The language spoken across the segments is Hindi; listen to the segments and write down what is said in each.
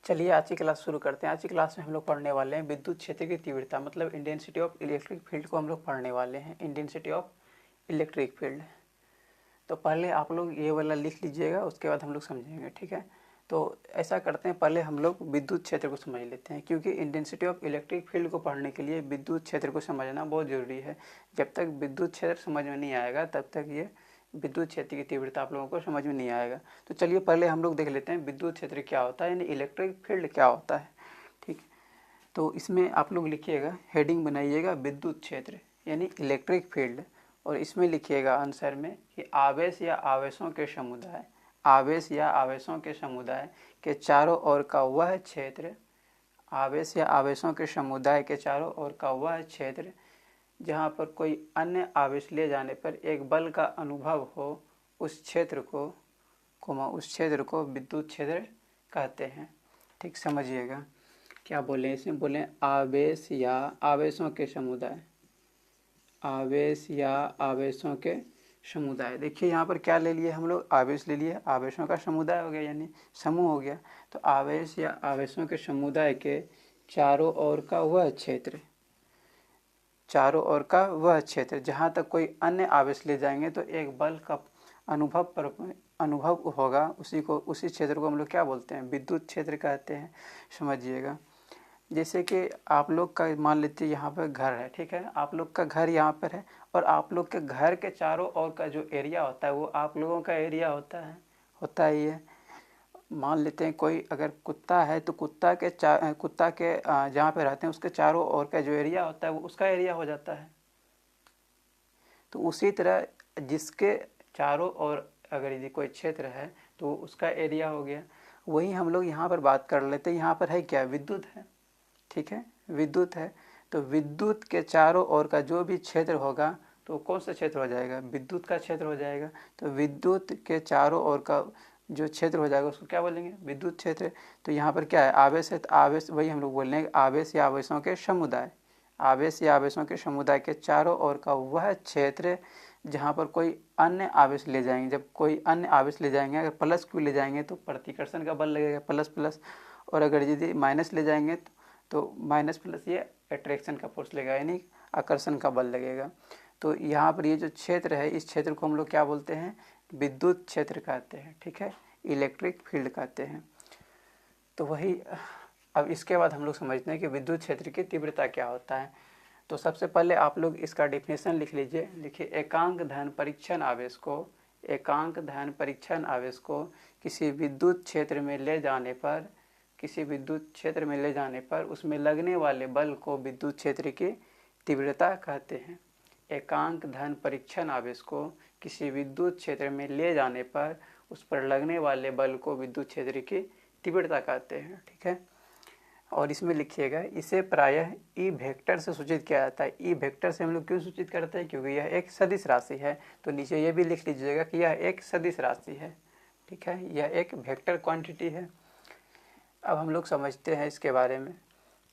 चलिए आज की क्लास शुरू करते हैं। आज की क्लास में हम लोग पढ़ने वाले हैं विद्युत क्षेत्र की तीव्रता, मतलब इंटेंसिटी ऑफ इलेक्ट्रिक फील्ड को हम लोग पढ़ने वाले हैं। इंटेंसिटी ऑफ इलेक्ट्रिक फील्ड, तो पहले आप लोग ये वाला लिख लीजिएगा, उसके बाद हम लोग समझेंगे, ठीक है। तो ऐसा करते हैं, पहले हम लोग विद्युत क्षेत्र को समझ लेते हैं, क्योंकि इंटेंसिटी ऑफ इलेक्ट्रिक फील्ड को पढ़ने के लिए विद्युत क्षेत्र को समझना बहुत ज़रूरी है। जब तक विद्युत क्षेत्र समझ में नहीं आएगा तब तक ये विद्युत क्षेत्र की तीव्रता आप लोगों को समझ में नहीं आएगा। तो चलिए पहले हम लोग देख लेते हैं विद्युत क्षेत्र क्या होता है, यानी इलेक्ट्रिक फील्ड क्या होता है, ठीक। तो इसमें आप लोग लिखिएगा, हेडिंग बनाइएगा विद्युत क्षेत्र यानी इलेक्ट्रिक फील्ड, और इसमें लिखिएगा आंसर में कि आवेश या आवेशों के समुदाय, आवेश या आवेशों के समुदाय के चारों ओर का वह क्षेत्र, आवेश या आवेशों के समुदाय के चारों ओर का वह क्षेत्र जहाँ पर कोई अन्य आवेश ले जाने पर एक बल का अनुभव हो, उस क्षेत्र को विद्युत क्षेत्र कहते हैं। ठीक, समझिएगा क्या बोले, इसमें बोले आवेश या आवेशों के समुदाय, आवेश या आवेशों के समुदाय। देखिए यहाँ पर क्या ले लिए हम लोग, आवेश ले लिए, आवेशों का समुदाय हो गया यानी समूह हो गया। तो आवेश या आवेशों के समुदाय के चारों ओर का वह क्षेत्र, चारों ओर का वह क्षेत्र जहाँ तक कोई अन्य आवेश ले जाएंगे तो एक बल का अनुभव होगा, उसी क्षेत्र को हम लोग क्या बोलते हैं, विद्युत क्षेत्र कहते हैं। समझिएगा, जैसे कि आप लोग का मान लेते हैं यहाँ पर घर है, ठीक है, आप लोग का घर यहाँ पर है और आप लोग के घर के चारों ओर का जो एरिया होता है वो आप लोगों का एरिया होता ही है। मान लेते हैं कोई अगर कुत्ता है तो कुत्ता के जहाँ पे रहते हैं उसके चारों ओर का जो एरिया होता है वो उसका एरिया हो जाता है। तो उसी तरह जिसके चारों ओर अगर यदि कोई क्षेत्र है तो उसका एरिया हो गया। वही हम लोग यहाँ पर बात कर लेते हैं, यहाँ पर है क्या, विद्युत है, ठीक है, विद्युत है। तो विद्युत के चारों ओर का जो भी क्षेत्र होगा तो कौन सा क्षेत्र हो जाएगा, विद्युत का क्षेत्र हो जाएगा। तो विद्युत के चारों ओर का जो क्षेत्र हो जाएगा उसको क्या बोलेंगे, विद्युत क्षेत्र। तो यहाँ पर क्या है, आवेश है, तो आवेश वही हम लोग बोल रहे हैं, आवेश या आवेशों के समुदाय, आवेश या आवेशों के समुदाय के चारों ओर का वह क्षेत्र जहाँ पर कोई अन्य आवेश ले जाएंगे। जब कोई अन्य आवेश ले जाएंगे, अगर प्लस क्यू ले जाएंगे तो प्रतिकर्षण का बल लगेगा प्लस प्लस, और अगर यदि माइनस ले जाएंगे तो माइनस प्लस ये अट्रैक्शन का फोर्स लगेगा यानी आकर्षण का बल लगेगा। तो यहाँ पर ये जो क्षेत्र है इस क्षेत्र को हम लोग क्या बोलते हैं, विद्युत क्षेत्र कहते हैं, ठीक है, इलेक्ट्रिक फील्ड कहते हैं। तो वही अब इसके बाद हम लोग समझते हैं कि विद्युत क्षेत्र की तीव्रता क्या होता है। तो सबसे पहले आप लोग इसका डेफिनेशन लिख लीजिए। लिखिए, एकांक धन परीक्षण आवेश को, एकांक धन परीक्षण आवेश को किसी विद्युत क्षेत्र में ले जाने पर, किसी विद्युत क्षेत्र में ले जाने पर उसमें लगने वाले बल को विद्युत क्षेत्र की तीव्रता कहते हैं। एकांक धन परीक्षण आवेश को किसी विद्युत क्षेत्र में ले जाने पर उस पर लगने वाले बल को विद्युत क्षेत्र की तीव्रता कहते हैं, ठीक है। और इसमें लिखिएगा, इसे प्रायः ई वेक्टर से सूचित किया जाता है। ई वेक्टर से हम लोग क्यों सूचित करते हैं, क्योंकि यह एक सदिश राशि है। तो नीचे ये भी लिख लीजिएगा कि यह एक सदिश राशि है, ठीक है, यह एक वेक्टर क्वांटिटी है। अब हम लोग समझते हैं इसके बारे में,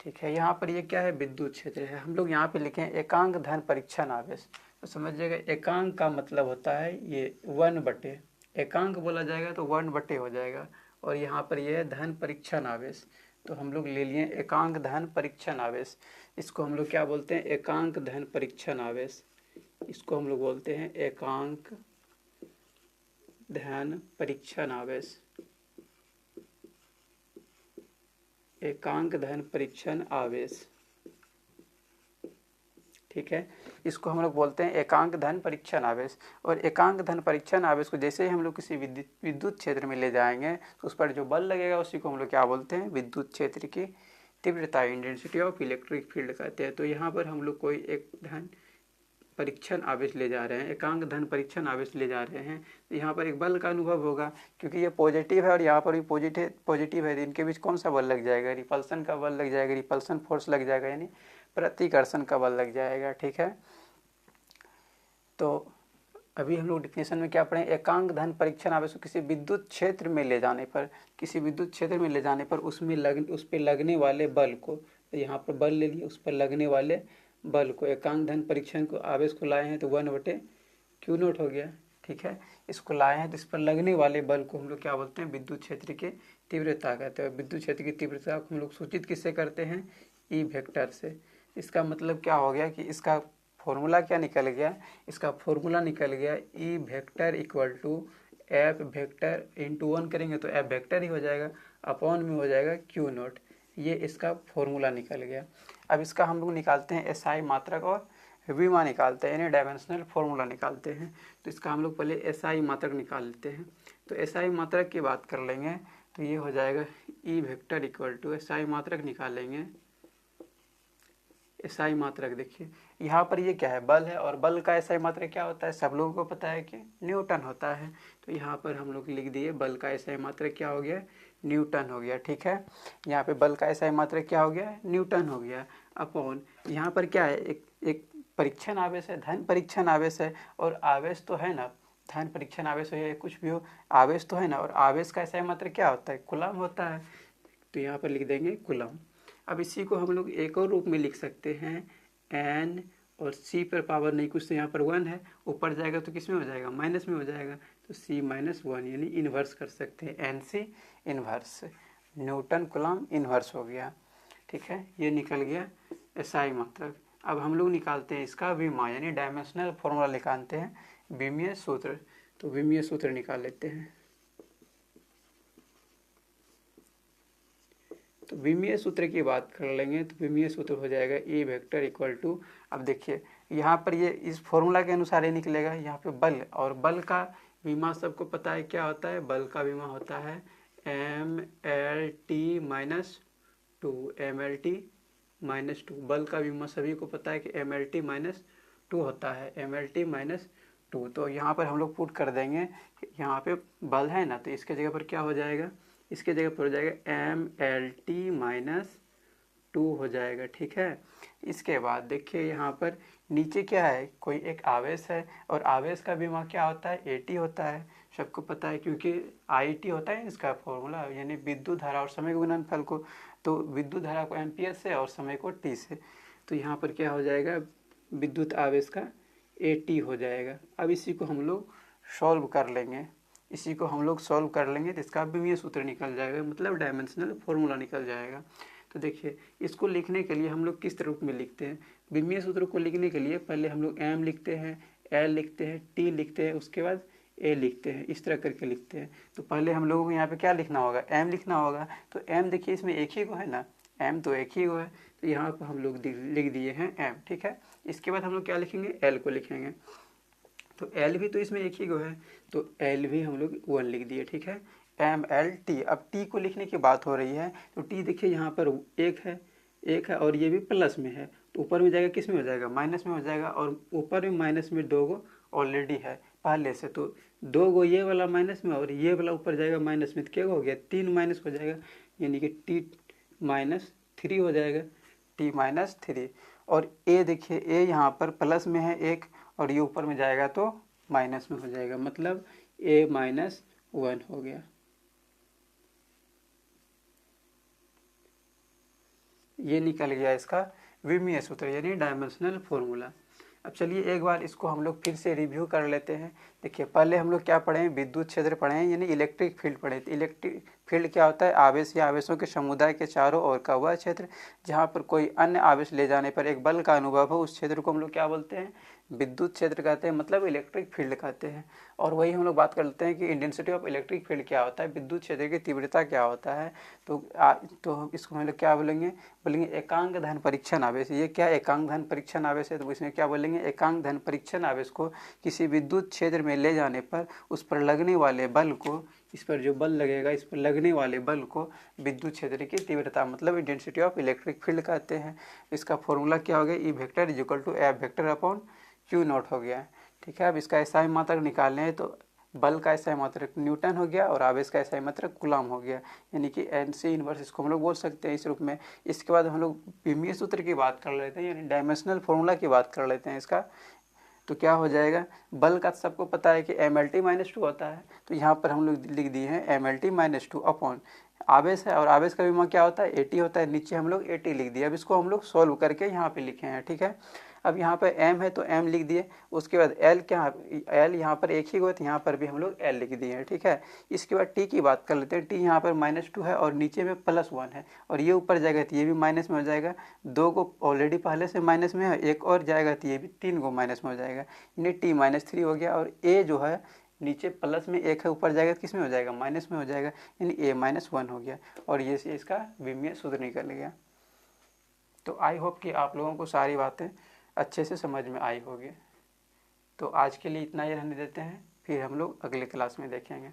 ठीक है। यहाँ पर ये क्या है, विद्युत क्षेत्र है। हम लोग यहाँ पे लिखे हैं एकांक धन परीक्षण आवेश। तो समझिएगा, एकांक का मतलब होता है ये 1/, एकांक बोला जाएगा तो 1/, हो जाएगा। और यहाँ पर ये है धन परीक्षण आवेश, तो हम लोग ले लिए एकांक धन परीक्षण आवेश। इसको हम लोग क्या बोलते हैं, एकांक धन परीक्षण आवेश। इसको हम लोग बोलते हैं एकांक धन परीक्षण आवेश, एकांक धन परीक्षण आवेश, ठीक है। इसको हम लोग बोलते हैं एकांक धन परीक्षण आवेश। और एकांक धन परीक्षण आवेश को जैसे ही हम लोग किसी विद्युत क्षेत्र में ले जाएंगे तो उस पर जो बल लगेगा उसी को हम लोग क्या बोलते हैं, विद्युत क्षेत्र की तीव्रता, इंटेंसिटी ऑफ इलेक्ट्रिक फील्ड कहते हैं। तो यहाँ पर हम लोग कोई एक धन परीक्षण आवेश ले जा रहे हैं, एकांक धन परीक्षण आवेश ले जा रहे हैं, तो यहाँ पर एक बल का अनुभव होगा, क्योंकि ये पॉजिटिव है और यहाँ पर भी पॉजिटिव है। इनके बीच कौन सा बल लग जाएगा, रिपल्सन का बल लग जाएगा, रिपल्सन फोर्स लग जाएगा यानी प्रतिकर्षण का बल लग जाएगा, ठीक है। तो अभी हम लोग डिफिनेशन में क्या पढ़े, एकांक धन परीक्षण आवेश को किसी विद्युत क्षेत्र में ले जाने पर, किसी विद्युत क्षेत्र में ले जाने पर उस पर लगने वाले बल को, तो यहाँ पर बल ले लिए, उस पर लगने वाले बल को, एकांक धन परीक्षण को आवेश को लाए हैं तो 1/Q0 हो गया, ठीक है। इसको लाए हैं, तो इस पर लगने वाले बल को हम लोग क्या बोलते हैं, विद्युत क्षेत्र की तीव्रता कहते हैं। विद्युत क्षेत्र की तीव्रता को हम लोग सूचित किससे करते हैं, ई वेक्टर से। इसका मतलब क्या हो गया कि इसका फॉर्मूला क्या निकल गया, इसका फॉर्मूला निकल गया E vector equal to F vector into 1 करेंगे तो एफ वेक्टर ही हो जाएगा, अपॉन में हो जाएगा क्यू नॉट। ये इसका फॉर्मूला निकल गया। अब इसका हम लोग निकालते हैं एसआई मात्रक और विमा निकालते हैं, यानी डायमेंशनल फॉर्मूला निकालते हैं। तो इसका हम लोग पहले एसआई मात्रक निकाल लेते हैं। तो एसआई मात्रक की बात कर लेंगे तो ये हो जाएगा E vector equal to S I मात्रक निकालेंगे। एसआई मात्रक देखिए यहाँ पर ये क्या है, बल है, और बल का एसआई मात्रक क्या होता है, सब लोगों को पता है कि न्यूटन होता है। तो यहाँ पर हम लोग लिख दिए बल का एसआई मात्रक क्या हो गया, न्यूटन हो गया। ठीक है, यहाँ पे बल का एसआई मात्रक क्या हो गया, न्यूटन हो गया, अपॉन यहाँ पर क्या है, एक परीक्षण आवेश है, धन परीक्षण आवेश है, और आवेश तो है ना, धन परीक्षण आवेश हो या कुछ भी हो, आवेश तो है ना, और आवेश का एसआई मात्रक क्या होता है, कूलम होता है। तो यहाँ पर लिख देंगे कूलम। अब इसी को हम लोग एक और रूप में लिख सकते हैं, एन और सी पर पावर नहीं कुछ, तो यहाँ पर 1 है, ऊपर जाएगा तो किस में हो जाएगा, माइनस में हो जाएगा, तो सी माइनस 1, यानी इन्वर्स कर सकते हैं, N C inverse, Newton coulomb inverse हो गया। ठीक है, ये निकल गया एसआई मात्रक। अब हम लोग निकालते हैं इसका विमा, यानी डायमेंशनल फॉर्मूला निकालते हैं, विमीय सूत्र। तो विमीय सूत्र निकाल लेते हैं। तो विमीय सूत्र की बात कर लेंगे तो विमीय सूत्र हो जाएगा ई वेक्टर इक्वल टू, अब देखिए यहाँ पर ये इस फॉर्मूला के अनुसार ही निकलेगा, यहाँ पे बल, और बल का विमा सबको पता है क्या होता है, बल का विमा होता है M L T minus two, M L T minus two. बल का विमा सभी को पता है कि M L T minus two होता है, M L T minus two. तो यहाँ पर हम लोग पुट कर देंगे, यहाँ पे बल है ना, तो इसके जगह पर क्या हो जाएगा, इसके जगह पर हो जाएगा M L T minus two हो जाएगा। ठीक है, इसके बाद देखिए यहाँ पर नीचे क्या है, कोई एक आवेश है, और आवेश का विमा क्या होता है, एटी होता है, सबको पता है, क्योंकि आई टी होता है इसका फॉर्मूला, यानी विद्युत धारा और समय के गुणनफल को, तो विद्युत धारा को एम्पियर से और समय को टी से। तो यहाँ पर क्या हो जाएगा, विद्युत आवेश का एटी हो जाएगा। अब इसी को हम लोग सॉल्व कर लेंगे, इसी को हम लोग सॉल्व कर लेंगे तो इसका विमीय सूत्र निकल जाएगा, मतलब डायमेंशनल फॉर्मूला निकल जाएगा। तो देखिए इसको लिखने के लिए हम लोग किस रूप में लिखते हैं, विमीय सूत्र को लिखने के लिए पहले हम लोग एम लिखते हैं, एल लिखते हैं, टी लिखते हैं, उसके बाद ए लिखते हैं, इस तरह करके लिखते हैं। तो पहले हम लोगों को यहाँ पे क्या लिखना होगा, एम लिखना होगा। तो एम देखिए इसमें एक ही को है ना, एम तो एक ही को है, तो यहाँ पर हम लोग लिख दिए हैं एम। ठीक है, इसके बाद हम लोग क्या लिखेंगे, एल को लिखेंगे। तो एल भी तो इसमें एक ही को है, तो एल भी हम लोग 1 लिख दिए। ठीक है, एम एल टी। अब टी को लिखने की बात हो रही है, तो टी देखिए यहाँ पर एक है और ये भी प्लस में है, तो ऊपर में जाएगा किस में हो जाएगा, माइनस में हो जाएगा, और ऊपर में माइनस में 2 गो ऑलरेडी है पहले से, तो 2 गो ये वाला माइनस में और ये वाला ऊपर जाएगा माइनस में, तो क्या हो गया, 3 माइनस हो जाएगा, यानी कि टी माइनस 3 हो जाएगा, टी माइनस 3। और ए देखिए, ए यहाँ पर प्लस में है एक, और ये ऊपर में जाएगा तो माइनस में हो जाएगा, मतलब a माइनस 1 हो गया। ये निकल गया इसका विमीय सूत्र, यानी डायमेंशनल फॉर्मूला। अब चलिए एक बार इसको हम लोग फिर से रिव्यू कर लेते हैं। देखिए पहले हम लोग क्या पढ़े हैं, विद्युत क्षेत्र पढ़े हैं, यानी इलेक्ट्रिक फील्ड पढ़े। तो इलेक्ट्रिक फील्ड क्या होता है, आवेश या आवेशों के समुदाय के चारों ओर का वह क्षेत्र जहाँ पर कोई अन्य आवेश ले जाने पर एक बल का अनुभव हो, उस क्षेत्र को हम लोग क्या बोलते हैं, विद्युत क्षेत्र कहते हैं, मतलब इलेक्ट्रिक फील्ड कहते हैं। और वही हम लोग बात करते हैं कि इंटेंसिटी ऑफ इलेक्ट्रिक फील्ड क्या होता है, विद्युत क्षेत्र की तीव्रता क्या होता है। तो इसको हम लोग क्या बोलेंगे, एकांक धन परीक्षण आवेश। ये क्या एकांक धन परीक्षण आवेश है, तो इसमें क्या बोलेंगे, एकांक धन परीक्षण आवेश को किसी विद्युत क्षेत्र में ले जाने पर उस पर लगने वाले बल को, इस पर जो बल लगेगा, इस पर लगने वाले बल को विद्युत क्षेत्र की तीव्रता मतलब इंटेंसिटी ऑफ इलेक्ट्रिक फील्ड कहते हैं। इसका फॉर्मूला क्या हो गया, E vector is equal to F vector upon q naught हो गया। ठीक है, अब इसका एसआई मात्रक निकालने हैं, तो बल का एसआई मात्रक न्यूटन हो गया और आवेश का एसआई मात्रक कूलम हो गया, यानी कि एन सी इनवर्स इसको हम लोग बोल सकते हैं इस रूप में। इसके बाद हम लोग विमीय सूत्र की बात कर लेते हैं, यानी डायमेंशनल फॉर्मूला की बात कर लेते हैं इसका। तो क्या हो जाएगा, बल का सबको पता है कि एम एल टी माइनस 2 होता है, तो यहाँ पर हम लोग लिख दिए हैं M L T minus 2 upon आवेश है, और आवेश का विमा क्या होता है, एटी होता है, नीचे हम लोग एटी लिख दिया। अब इसको हम लोग सॉल्व करके यहाँ पे लिखे हैं। ठीक है, अब यहाँ पर m है तो m लिख दिए, उसके बाद l क्या, l यहाँ पर एक ही हुआ तो यहाँ पर भी हम लोग l लिख दिए हैं, ठीक है। इसके बाद t की बात कर लेते हैं। t यहाँ पर -2 है और नीचे में +1 है और ये ऊपर जाएगा तो ये भी माइनस में हो जाएगा, 2 को ऑलरेडी पहले से माइनस में है, एक और जाएगा तो ये भी 3 को माइनस में हो जाएगा, यानी t -3 हो गया। और a जो है नीचे प्लस में 1 है, ऊपर जाएगा किस में हो जाएगा, माइनस में हो जाएगा, यानी a-1 हो गया और ये से इसका विमीय सूत्र निकल गया। तो आई होप कि आप लोगों को सारी बातें अच्छे से समझ में आई होगी। तो आज के लिए इतना ही रहने देते हैं, फिर हम लोग अगले क्लास में देखेंगे।